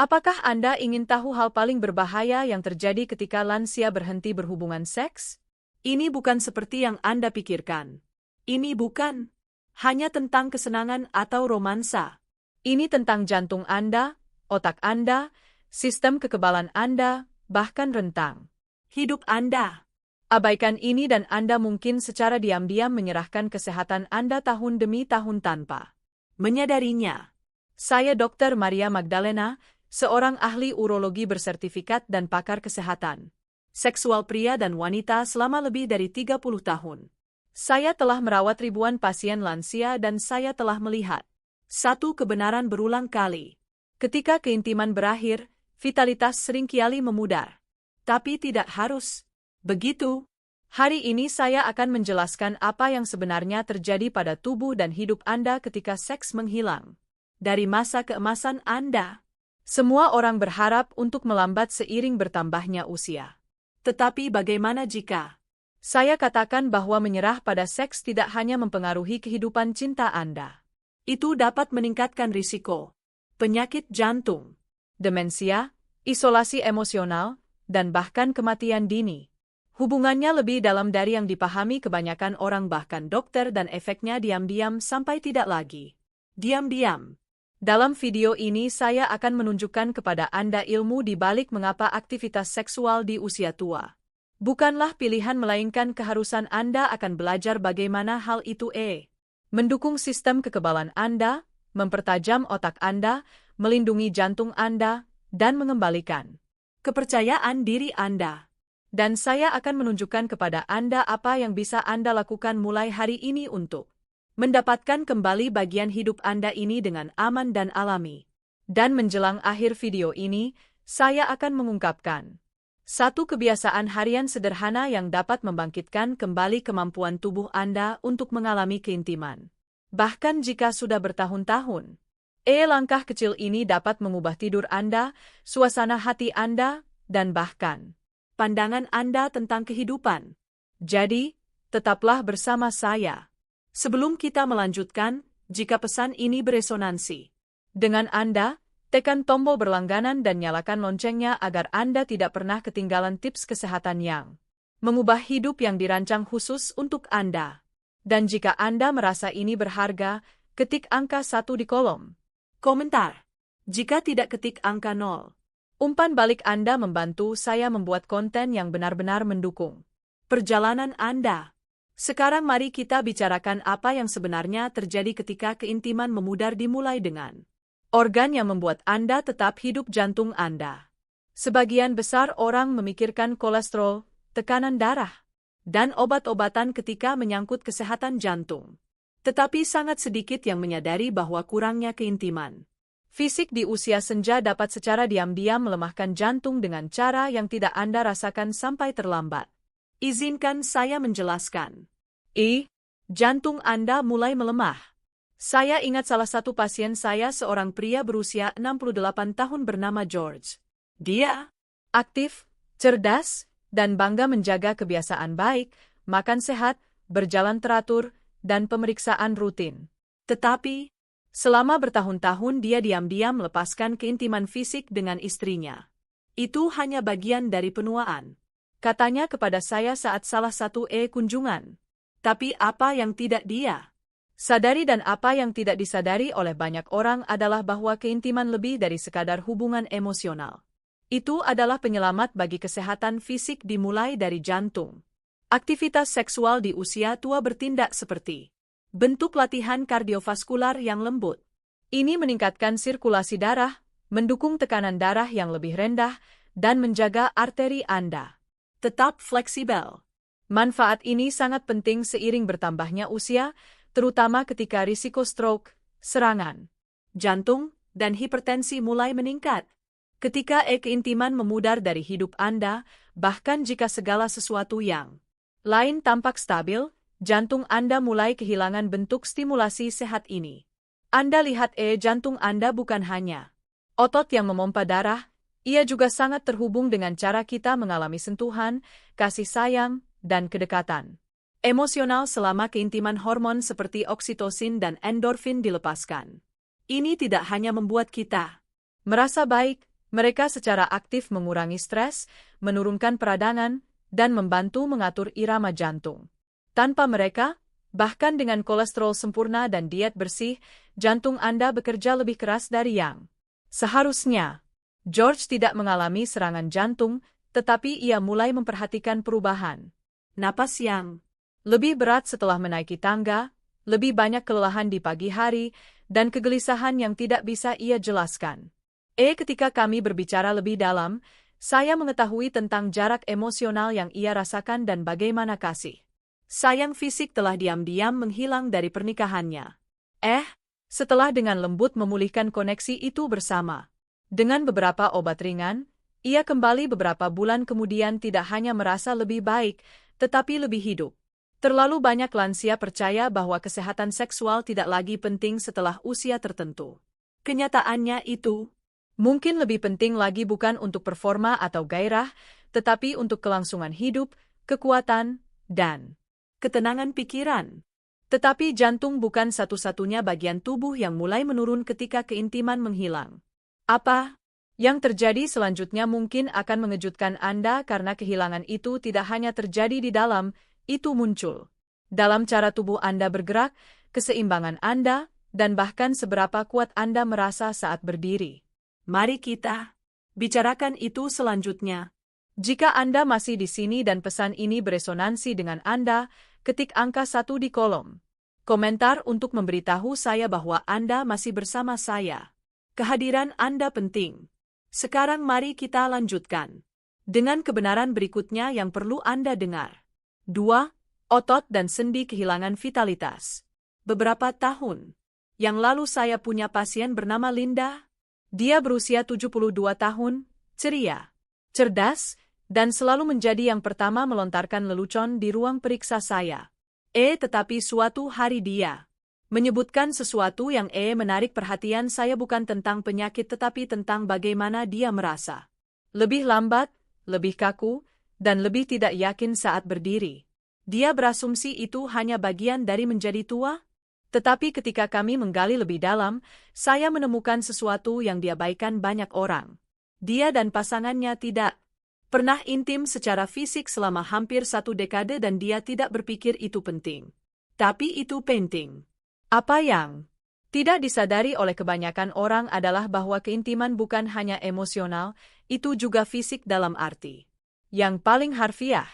Apakah Anda ingin tahu hal paling berbahaya yang terjadi ketika lansia berhenti berhubungan seks? Ini bukan seperti yang Anda pikirkan. Ini bukan hanya tentang kesenangan atau romansa. Ini tentang jantung Anda, otak Anda, sistem kekebalan Anda, bahkan rentang hidup Anda. Abaikan ini dan Anda mungkin secara diam-diam menyerahkan kesehatan Anda tahun demi tahun tanpa menyadarinya. Saya Dr. Maria Magdalena, seorang ahli urologi bersertifikat dan pakar kesehatan seksual pria dan wanita selama lebih dari 30 tahun. Saya telah merawat ribuan pasien lansia dan saya telah melihat satu kebenaran berulang kali. Ketika keintiman berakhir, vitalitas seringkali memudar. Tapi tidak harus begitu. Hari ini saya akan menjelaskan apa yang sebenarnya terjadi pada tubuh dan hidup Anda ketika seks menghilang dari masa keemasan Anda. Semua orang berharap untuk melambat seiring bertambahnya usia. Tetapi bagaimana jika saya katakan bahwa menyerah pada seks tidak hanya mempengaruhi kehidupan cinta Anda? Itu dapat meningkatkan risiko penyakit jantung, demensia, isolasi emosional, dan bahkan kematian dini. Hubungannya lebih dalam dari yang dipahami kebanyakan orang bahkan dokter dan efeknya diam-diam sampai tidak lagi diam-diam. Dalam video ini saya akan menunjukkan kepada Anda ilmu di balik mengapa aktivitas seksual di usia tua bukanlah pilihan melainkan keharusan Anda akan belajar bagaimana hal itu mendukung sistem kekebalan Anda, mempertajam otak Anda, melindungi jantung Anda, dan mengembalikan kepercayaan diri Anda. Dan saya akan menunjukkan kepada Anda apa yang bisa Anda lakukan mulai hari ini untuk mendapatkan kembali bagian hidup Anda ini dengan aman dan alami. Dan menjelang akhir video ini, saya akan mengungkapkan satu kebiasaan harian sederhana yang dapat membangkitkan kembali kemampuan tubuh Anda untuk mengalami keintiman. Bahkan jika sudah bertahun-tahun. Langkah kecil ini dapat mengubah tidur Anda, suasana hati Anda, dan bahkan pandangan Anda tentang kehidupan. Jadi, tetaplah bersama saya. Sebelum kita melanjutkan, jika pesan ini beresonansi dengan Anda, tekan tombol berlangganan dan nyalakan loncengnya agar Anda tidak pernah ketinggalan tips kesehatan yang mengubah hidup yang dirancang khusus untuk Anda. Dan jika Anda merasa ini berharga, ketik angka 1 di kolom komentar. Jika tidak, ketik angka 0. Umpan balik Anda membantu saya membuat konten yang benar-benar mendukung perjalanan Anda. Sekarang mari kita bicarakan apa yang sebenarnya terjadi ketika keintiman memudar dimulai dengan organ yang membuat Anda tetap hidup, jantung Anda. Sebagian besar orang memikirkan kolesterol, tekanan darah, dan obat-obatan ketika menyangkut kesehatan jantung. Tetapi sangat sedikit yang menyadari bahwa kurangnya keintiman fisik di usia senja dapat secara diam-diam melemahkan jantung dengan cara yang tidak Anda rasakan sampai terlambat. Izinkan saya menjelaskan. Jantung Anda mulai melemah. Saya ingat salah satu pasien saya, seorang pria berusia 68 tahun bernama George. Dia aktif, cerdas, dan bangga menjaga kebiasaan baik, makan sehat, berjalan teratur, dan pemeriksaan rutin. Tetapi, selama bertahun-tahun dia diam-diam melepaskan keintiman fisik dengan istrinya. Itu hanya bagian dari penuaan, katanya kepada saya saat salah satu kunjungan. Tapi apa yang tidak dia sadari dan apa yang tidak disadari oleh banyak orang adalah bahwa keintiman lebih dari sekadar hubungan emosional. Itu adalah penyelamat bagi kesehatan fisik dimulai dari jantung. Aktivitas seksual di usia tua bertindak seperti bentuk latihan kardiovaskular yang lembut. Ini meningkatkan sirkulasi darah, mendukung tekanan darah yang lebih rendah, dan menjaga arteri Anda tetap fleksibel. Manfaat ini sangat penting seiring bertambahnya usia, terutama ketika risiko stroke, serangan jantung, dan hipertensi mulai meningkat. Ketika keintiman memudar dari hidup Anda, bahkan jika segala sesuatu yang lain tampak stabil, jantung Anda mulai kehilangan bentuk stimulasi sehat ini. Anda lihat jantung Anda bukan hanya otot yang memompa darah, ia juga sangat terhubung dengan cara kita mengalami sentuhan, kasih sayang, dan kedekatan emosional selama keintiman. Hormon seperti oksitosin dan endorfin dilepaskan. Ini tidak hanya membuat kita merasa baik, Mereka secara aktif mengurangi stres, menurunkan peradangan, dan membantu mengatur irama jantung. Tanpa mereka, bahkan dengan kolesterol sempurna dan diet bersih, jantung Anda bekerja lebih keras dari yang seharusnya. George tidak mengalami serangan jantung, tetapi ia mulai memperhatikan perubahan. Napas yang lebih berat setelah menaiki tangga, lebih banyak kelelahan di pagi hari, dan kegelisahan yang tidak bisa ia jelaskan. Ketika kami berbicara lebih dalam, saya mengetahui tentang jarak emosional yang ia rasakan dan bagaimana kasih sayang fisik telah diam-diam menghilang dari pernikahannya. Setelah dengan lembut memulihkan koneksi itu bersama. Dengan beberapa obat ringan, ia kembali beberapa bulan kemudian tidak hanya merasa lebih baik, tetapi lebih hidup. Terlalu banyak lansia percaya bahwa kesehatan seksual tidak lagi penting setelah usia tertentu. Kenyataannya itu mungkin lebih penting lagi bukan untuk performa atau gairah, tetapi untuk kelangsungan hidup, kekuatan, dan ketenangan pikiran. Tetapi jantung bukan satu-satunya bagian tubuh yang mulai menurun ketika keintiman menghilang. Apa yang terjadi selanjutnya mungkin akan mengejutkan Anda karena kehilangan itu tidak hanya terjadi di dalam, itu muncul dalam cara tubuh Anda bergerak, keseimbangan Anda, dan bahkan seberapa kuat Anda merasa saat berdiri. Mari kita bicarakan itu selanjutnya. Jika Anda masih di sini dan pesan ini beresonansi dengan Anda, ketik angka 1 di kolom komentar untuk memberitahu saya bahwa Anda masih bersama saya. Kehadiran Anda penting. Sekarang mari kita lanjutkan dengan kebenaran berikutnya yang perlu Anda dengar. 2. Otot dan sendi kehilangan vitalitas. Beberapa tahun yang lalu saya punya pasien bernama Linda. Dia berusia 72 tahun, ceria, cerdas, dan selalu menjadi yang pertama melontarkan lelucon di ruang periksa saya. Tetapi suatu hari dia menyebutkan sesuatu yang menarik perhatian saya bukan tentang penyakit tetapi tentang bagaimana dia merasa. Lebih lambat, lebih kaku, dan lebih tidak yakin saat berdiri. Dia berasumsi itu hanya bagian dari menjadi tua? Tetapi ketika kami menggali lebih dalam, saya menemukan sesuatu yang diabaikan banyak orang. Dia dan pasangannya tidak pernah intim secara fisik selama hampir 1 dekade dan dia tidak berpikir itu penting. Tapi itu penting. Apa yang tidak disadari oleh kebanyakan orang adalah bahwa keintiman bukan hanya emosional, itu juga fisik dalam arti yang paling harfiah.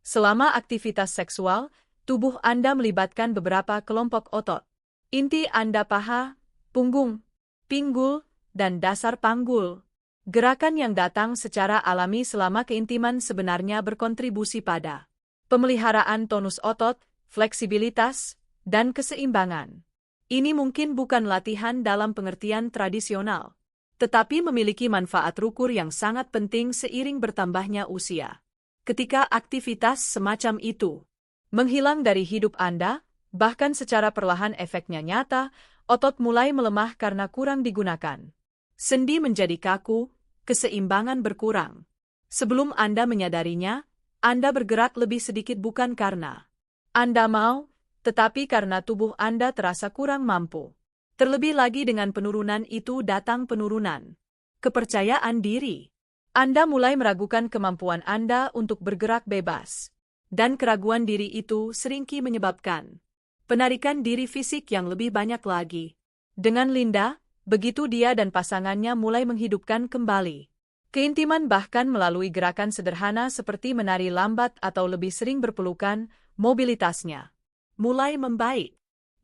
Selama aktivitas seksual, tubuh Anda melibatkan beberapa kelompok otot. Inti Anda paha, punggung, pinggul, dan dasar panggul. Gerakan yang datang secara alami selama keintiman sebenarnya berkontribusi pada pemeliharaan tonus otot, fleksibilitas, dan keseimbangan. Ini mungkin bukan latihan dalam pengertian tradisional, tetapi memiliki manfaat rukur yang sangat penting seiring bertambahnya usia. Ketika aktivitas semacam itu menghilang dari hidup Anda, bahkan secara perlahan efeknya nyata, otot mulai melemah karena kurang digunakan. Sendi menjadi kaku, keseimbangan berkurang. Sebelum Anda menyadarinya, Anda bergerak lebih sedikit bukan karena Anda mau, tetapi karena tubuh Anda terasa kurang mampu. Terlebih lagi dengan penurunan itu datang penurunan kepercayaan diri. Anda mulai meragukan kemampuan Anda untuk bergerak bebas. Dan keraguan diri itu seringkali menyebabkan penarikan diri fisik yang lebih banyak lagi. Dengan Linda, begitu dia dan pasangannya mulai menghidupkan kembali keintiman bahkan melalui gerakan sederhana seperti menari lambat atau lebih sering berpelukan, mobilitasnya mulai membaik.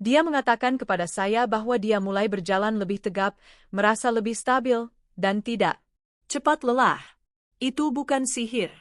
Dia mengatakan kepada saya bahwa dia mulai berjalan lebih tegap, merasa lebih stabil, dan tidak cepat lelah. Itu bukan sihir.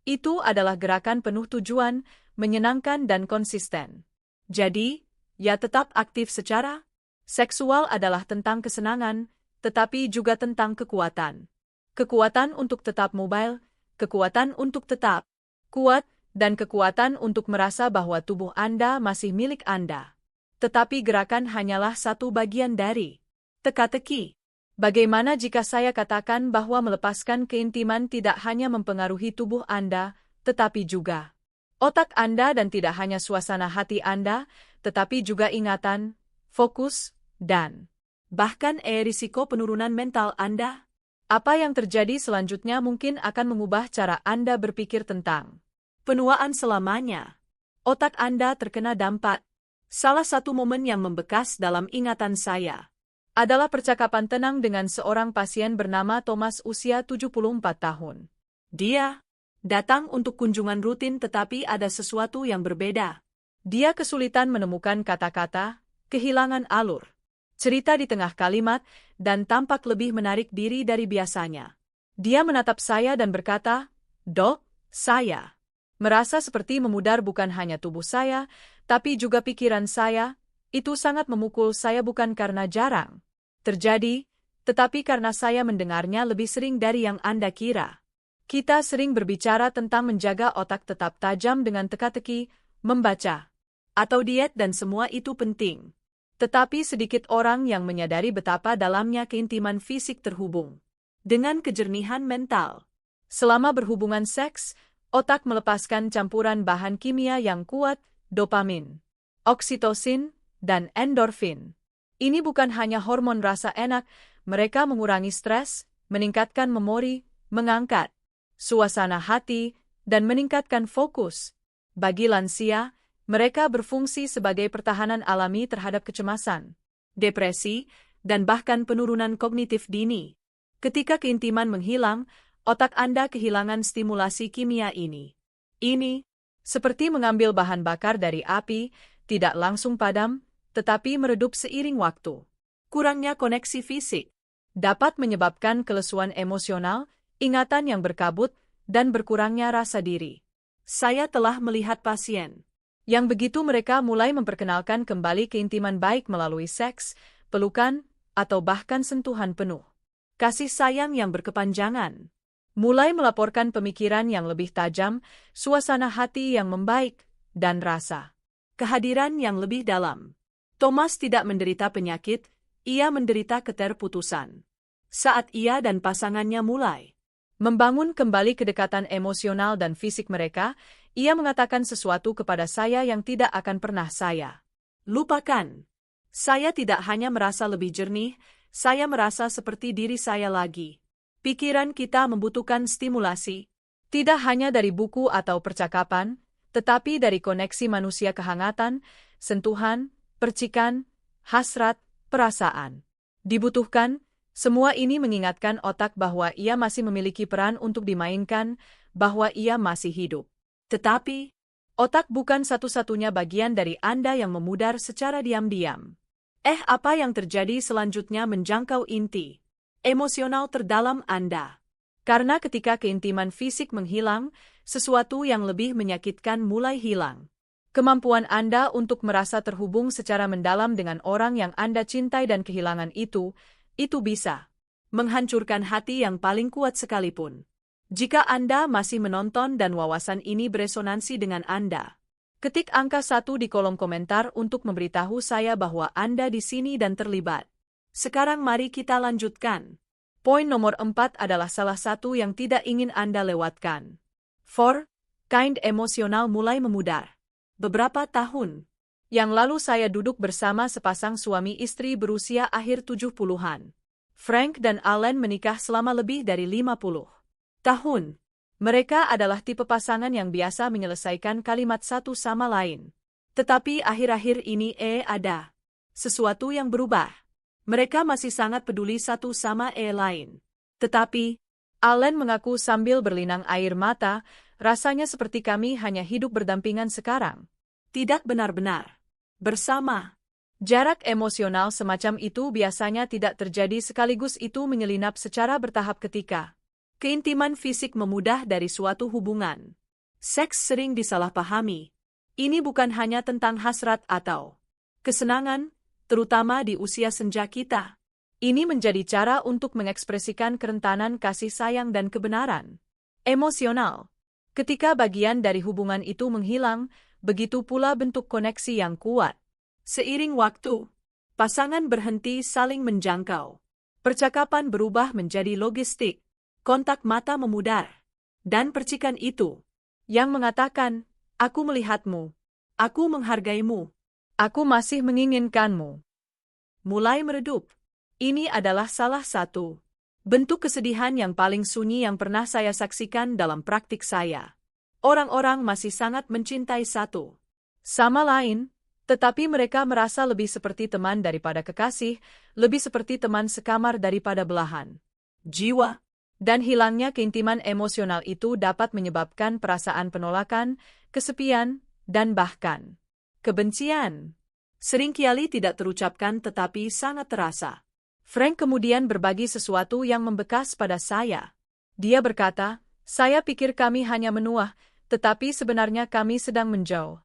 Itu adalah gerakan penuh tujuan, menyenangkan dan konsisten. Jadi, ya tetap aktif secara seksual adalah tentang kesenangan, tetapi juga tentang kekuatan. Kekuatan untuk tetap mobile, kekuatan untuk tetap kuat, dan kekuatan untuk merasa bahwa tubuh Anda masih milik Anda. Tetapi gerakan hanyalah satu bagian dari teka-teki. Bagaimana jika saya katakan bahwa melepaskan keintiman tidak hanya mempengaruhi tubuh Anda, tetapi juga otak Anda dan tidak hanya suasana hati Anda, tetapi juga ingatan, fokus, dan bahkan risiko penurunan mental Anda? Apa yang terjadi selanjutnya mungkin akan mengubah cara Anda berpikir tentang penuaan selamanya. Otak Anda terkena dampak. Salah satu momen yang membekas dalam ingatan saya adalah percakapan tenang dengan seorang pasien bernama Thomas usia 74 tahun. Dia datang untuk kunjungan rutin tetapi ada sesuatu yang berbeda. Dia kesulitan menemukan kata-kata, kehilangan alur cerita di tengah kalimat, dan tampak lebih menarik diri dari biasanya. Dia menatap saya dan berkata, "Dok, saya merasa seperti memudar bukan hanya tubuh saya, tapi juga pikiran saya. Itu sangat memukul saya bukan karena jarang terjadi, tetapi karena saya mendengarnya lebih sering dari yang Anda kira. Kita sering berbicara tentang menjaga otak tetap tajam dengan teka-teki, membaca, atau diet dan semua itu penting. Tetapi sedikit orang yang menyadari betapa dalamnya keintiman fisik terhubung dengan kejernihan mental. Selama berhubungan seks, otak melepaskan campuran bahan kimia yang kuat, dopamin, oksitosin, dan endorfin. Ini bukan hanya hormon rasa enak, mereka mengurangi stres, meningkatkan memori, mengangkat suasana hati, dan meningkatkan fokus. Bagi lansia, mereka berfungsi sebagai pertahanan alami terhadap kecemasan, depresi, dan bahkan penurunan kognitif dini. Ketika keintiman menghilang, otak Anda kehilangan stimulasi kimia ini. Ini seperti mengambil bahan bakar dari api, tidak langsung padam, tetapi meredup seiring waktu. Kurangnya koneksi fisik dapat menyebabkan kelesuan emosional, ingatan yang berkabut, dan berkurangnya rasa diri. Saya telah melihat pasien yang begitu mereka mulai memperkenalkan kembali keintiman baik melalui seks, pelukan, atau bahkan sentuhan penuh kasih sayang yang berkepanjangan. Mulai melaporkan pemikiran yang lebih tajam, suasana hati yang membaik, dan rasa kehadiran yang lebih dalam. Thomas tidak menderita penyakit, ia menderita keterputusan. Saat ia dan pasangannya mulai membangun kembali kedekatan emosional dan fisik mereka, ia mengatakan sesuatu kepada saya yang tidak akan pernah saya lupakan. Saya tidak hanya merasa lebih jernih, saya merasa seperti diri saya lagi. Pikiran kita membutuhkan stimulasi, tidak hanya dari buku atau percakapan, tetapi dari koneksi manusia kehangatan, sentuhan, percikan, hasrat, perasaan. Dibutuhkan, semua ini mengingatkan otak bahwa ia masih memiliki peran untuk dimainkan, bahwa ia masih hidup. Tetapi, otak bukan satu-satunya bagian dari Anda yang memudar secara diam-diam. Apa yang terjadi selanjutnya menjangkau inti emosional terdalam Anda. Karena ketika keintiman fisik menghilang, sesuatu yang lebih menyakitkan mulai hilang. Kemampuan Anda untuk merasa terhubung secara mendalam dengan orang yang Anda cintai dan kehilangan itu bisa menghancurkan hati yang paling kuat sekalipun. Jika Anda masih menonton dan wawasan ini beresonansi dengan Anda, ketik angka 1 di kolom komentar untuk memberitahu saya bahwa Anda di sini dan terlibat. Sekarang mari kita lanjutkan. Poin nomor 4 adalah salah satu yang tidak ingin Anda lewatkan. 4. Kind emosional mulai memudar. Beberapa tahun yang lalu saya duduk bersama sepasang suami istri berusia akhir 70-an. Frank dan Allen menikah selama lebih dari 50 tahun. Mereka adalah tipe pasangan yang biasa menyelesaikan kalimat satu sama lain. Tetapi akhir-akhir ini ada sesuatu yang berubah. Mereka masih sangat peduli satu sama lain. Tetapi, Allen mengaku sambil berlinang air mata, rasanya seperti kami hanya hidup berdampingan sekarang. Tidak benar-benar bersama. Jarak emosional semacam itu biasanya tidak terjadi sekaligus, itu menyelinap secara bertahap ketika keintiman fisik memudah dari suatu hubungan. Seks sering disalahpahami. Ini bukan hanya tentang hasrat atau kesenangan, terutama di usia senja kita. Ini menjadi cara untuk mengekspresikan kerentanan kasih sayang dan kebenaran emosional. Ketika bagian dari hubungan itu menghilang, begitu pula bentuk koneksi yang kuat. Seiring waktu, pasangan berhenti saling menjangkau. Percakapan berubah menjadi logistik. Kontak mata memudar. Dan percikan itu yang mengatakan, "Aku melihatmu. Aku menghargaimu. Aku masih menginginkanmu." Mulai meredup. Ini adalah salah satu Bentuk kesedihan yang paling sunyi yang pernah saya saksikan dalam praktik saya. Orang-orang masih sangat mencintai satu sama lain, tetapi mereka merasa lebih seperti teman daripada kekasih, lebih seperti teman sekamar daripada belahan jiwa. Dan hilangnya keintiman emosional itu dapat menyebabkan perasaan penolakan, kesepian, dan bahkan kebencian. Seringkali tidak terucapkan tetapi sangat terasa. Frank kemudian berbagi sesuatu yang membekas pada saya. Dia berkata, "Saya pikir kami hanya menua, tetapi sebenarnya kami sedang menjauh."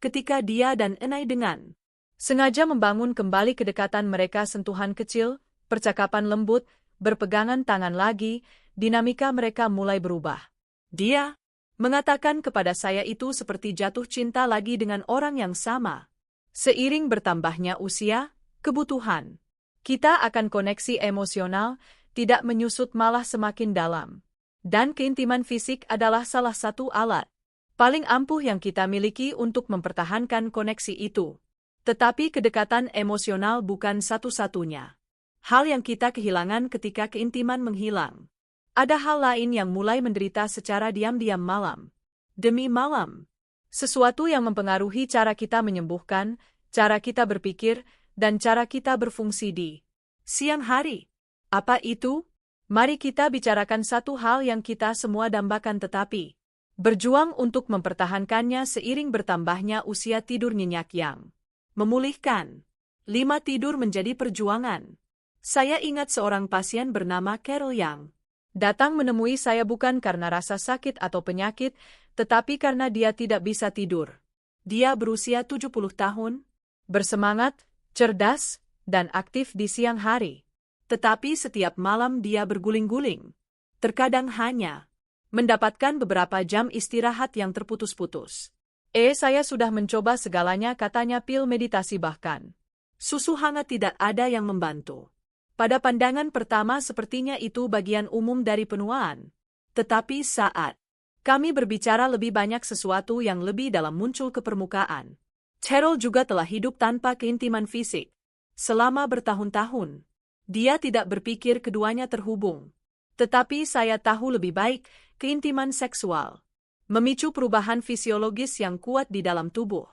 Ketika dia dan Enai dengan sengaja membangun kembali kedekatan mereka, sentuhan kecil, percakapan lembut, berpegangan tangan lagi, dinamika mereka mulai berubah. Dia mengatakan kepada saya itu seperti jatuh cinta lagi dengan orang yang sama. Seiring bertambahnya usia, kebutuhan kita akan koneksi emosional, tidak menyusut malah semakin dalam. Dan keintiman fisik adalah salah satu alat paling ampuh yang kita miliki untuk mempertahankan koneksi itu. Tetapi kedekatan emosional bukan satu-satunya hal yang kita kehilangan ketika keintiman menghilang. Ada hal lain yang mulai menderita secara diam-diam malam demi malam. Sesuatu yang mempengaruhi cara kita menyembuhkan, cara kita berpikir, dan cara kita berfungsi di siang hari. Apa itu? Mari kita bicarakan satu hal yang kita semua dambakan tetapi berjuang untuk mempertahankannya seiring bertambahnya usia, tidur nyenyak yang memulihkan. 5. Tidur menjadi perjuangan. Saya ingat seorang pasien bernama Carol yang datang menemui saya bukan karena rasa sakit atau penyakit, tetapi karena dia tidak bisa tidur. Dia berusia 70 tahun, bersemangat, cerdas, dan aktif di siang hari. Tetapi setiap malam dia berguling-guling. Terkadang hanya mendapatkan beberapa jam istirahat yang terputus-putus. Saya sudah mencoba segalanya, katanya, pil meditasi bahkan susu hangat, tidak ada yang membantu. Pada pandangan pertama sepertinya itu bagian umum dari penuaan. Tetapi saat kami berbicara lebih banyak sesuatu yang lebih dalam muncul ke permukaan. Carol juga telah hidup tanpa keintiman fisik selama bertahun-tahun. Dia tidak berpikir keduanya terhubung. Tetapi saya tahu lebih baik, keintiman seksual memicu perubahan fisiologis yang kuat di dalam tubuh.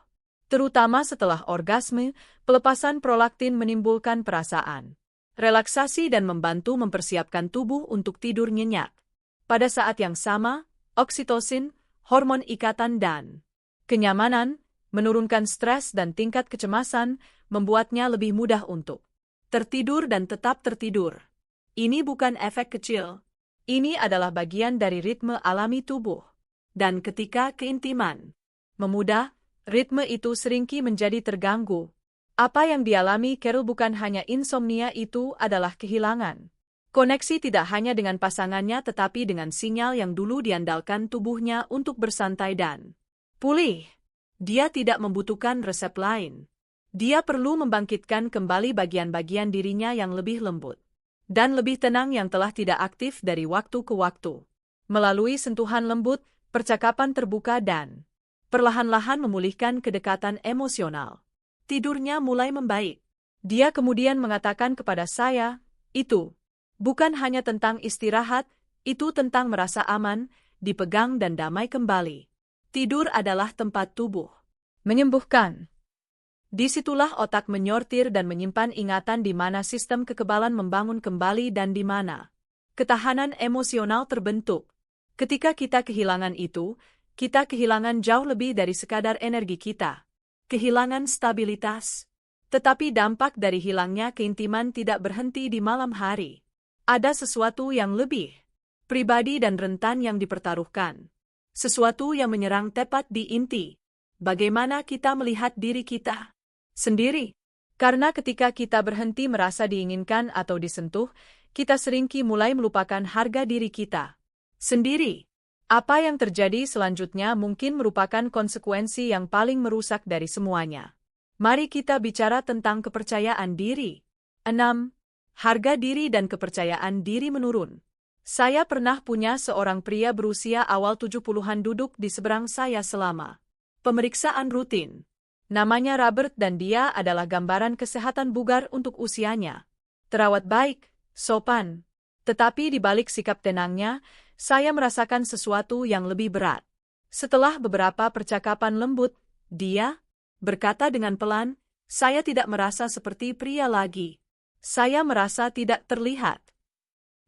Terutama setelah orgasme, pelepasan prolaktin menimbulkan perasaan relaksasi dan membantu mempersiapkan tubuh untuk tidur nyenyak. Pada saat yang sama, oksitosin, hormon ikatan dan kenyamanan, menurunkan stres dan tingkat kecemasan, membuatnya lebih mudah untuk tertidur dan tetap tertidur. Ini bukan efek kecil. Ini adalah bagian dari ritme alami tubuh. Dan ketika keintiman memudah, ritme itu seringkali menjadi terganggu. Apa yang dialami Carol bukan hanya insomnia, itu adalah kehilangan koneksi tidak hanya dengan pasangannya tetapi dengan sinyal yang dulu diandalkan tubuhnya untuk bersantai dan pulih. Dia tidak membutuhkan resep lain. Dia perlu membangkitkan kembali bagian-bagian dirinya yang lebih lembut dan lebih tenang yang telah tidak aktif dari waktu ke waktu. Melalui sentuhan lembut, percakapan terbuka dan perlahan-lahan memulihkan kedekatan emosional, tidurnya mulai membaik. Dia kemudian mengatakan kepada saya, "Itu bukan hanya tentang istirahat, itu tentang merasa aman, dipegang dan damai kembali. Tidur adalah tempat tubuh menyembuhkan." Disitulah otak menyortir dan menyimpan ingatan di mana sistem kekebalan membangun kembali dan di mana ketahanan emosional terbentuk. Ketika kita kehilangan itu, kita kehilangan jauh lebih dari sekadar energi kita. Kehilangan stabilitas. Tetapi dampak dari hilangnya keintiman tidak berhenti di malam hari. Ada sesuatu yang lebih pribadi dan rentan yang dipertaruhkan. Sesuatu yang menyerang tepat di inti. Bagaimana kita melihat diri kita sendiri. Karena ketika kita berhenti merasa diinginkan atau disentuh, kita seringkali mulai melupakan harga diri kita sendiri. Apa yang terjadi selanjutnya mungkin merupakan konsekuensi yang paling merusak dari semuanya. Mari kita bicara tentang kepercayaan diri. 6. Harga diri dan kepercayaan diri menurun. Saya pernah punya seorang pria berusia awal 70-an duduk di seberang saya selama pemeriksaan rutin. Namanya Robert dan dia adalah gambaran kesehatan bugar untuk usianya. Terawat baik, sopan, Tetapi di balik sikap tenangnya, saya merasakan sesuatu yang lebih berat. Setelah beberapa percakapan lembut, dia berkata dengan pelan, "Saya tidak merasa seperti pria lagi. Saya merasa tidak terlihat."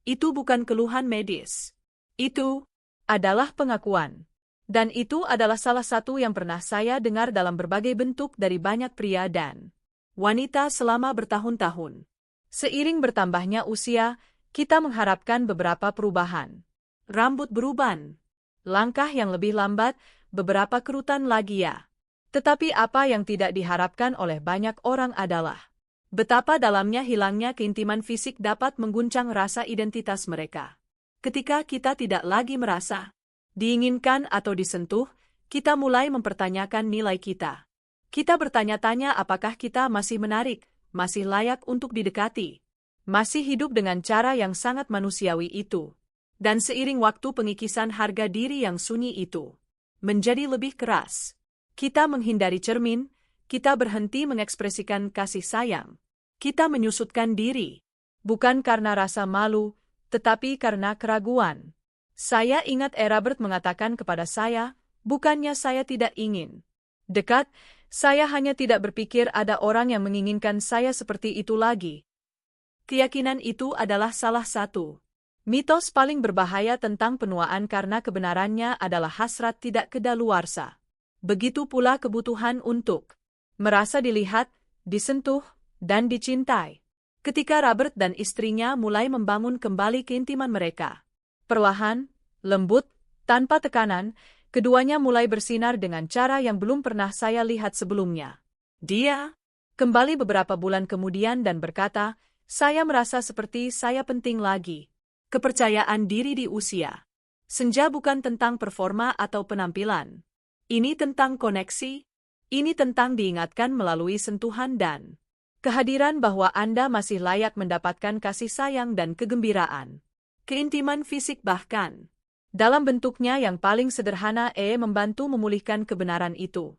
Itu bukan keluhan medis. Itu adalah pengakuan. Dan itu adalah salah satu yang pernah saya dengar dalam berbagai bentuk dari banyak pria dan wanita selama bertahun-tahun. Seiring bertambahnya usia, kita mengharapkan beberapa perubahan. Rambut beruban, langkah yang lebih lambat, beberapa kerutan lagi ya. Tetapi apa yang tidak diharapkan oleh banyak orang adalah betapa dalamnya hilangnya keintiman fisik dapat mengguncang rasa identitas mereka. Ketika kita tidak lagi merasa diinginkan atau disentuh, kita mulai mempertanyakan nilai kita. Kita bertanya-tanya apakah kita masih menarik, masih layak untuk didekati, masih hidup dengan cara yang sangat manusiawi itu. Dan seiring waktu pengikisan harga diri yang sunyi itu menjadi lebih keras. Kita menghindari cermin, kita berhenti mengekspresikan kasih sayang. Kita menyusutkan diri, bukan karena rasa malu, tetapi karena keraguan. Saya ingat Robert mengatakan kepada saya, bukannya saya tidak ingin dekat, saya hanya tidak berpikir ada orang yang menginginkan saya seperti itu lagi. Keyakinan itu adalah salah satu mitos paling berbahaya tentang penuaan karena kebenarannya adalah hasrat tidak kedaluarsa. Begitu pula kebutuhan untuk merasa dilihat, disentuh, dan dicintai. Ketika Robert dan istrinya mulai membangun kembali keintiman mereka, perlahan, lembut, tanpa tekanan, keduanya mulai bersinar dengan cara yang belum pernah saya lihat sebelumnya. Dia kembali beberapa bulan kemudian dan berkata, "Saya merasa seperti saya penting lagi." Kepercayaan diri di usia. Senja bukan tentang performa atau penampilan. Ini tentang koneksi. Ini tentang diingatkan melalui sentuhan dan kehadiran bahwa Anda masih layak mendapatkan kasih sayang dan kegembiraan. Keintiman fisik bahkan dalam bentuknya yang paling sederhana membantu memulihkan kebenaran itu.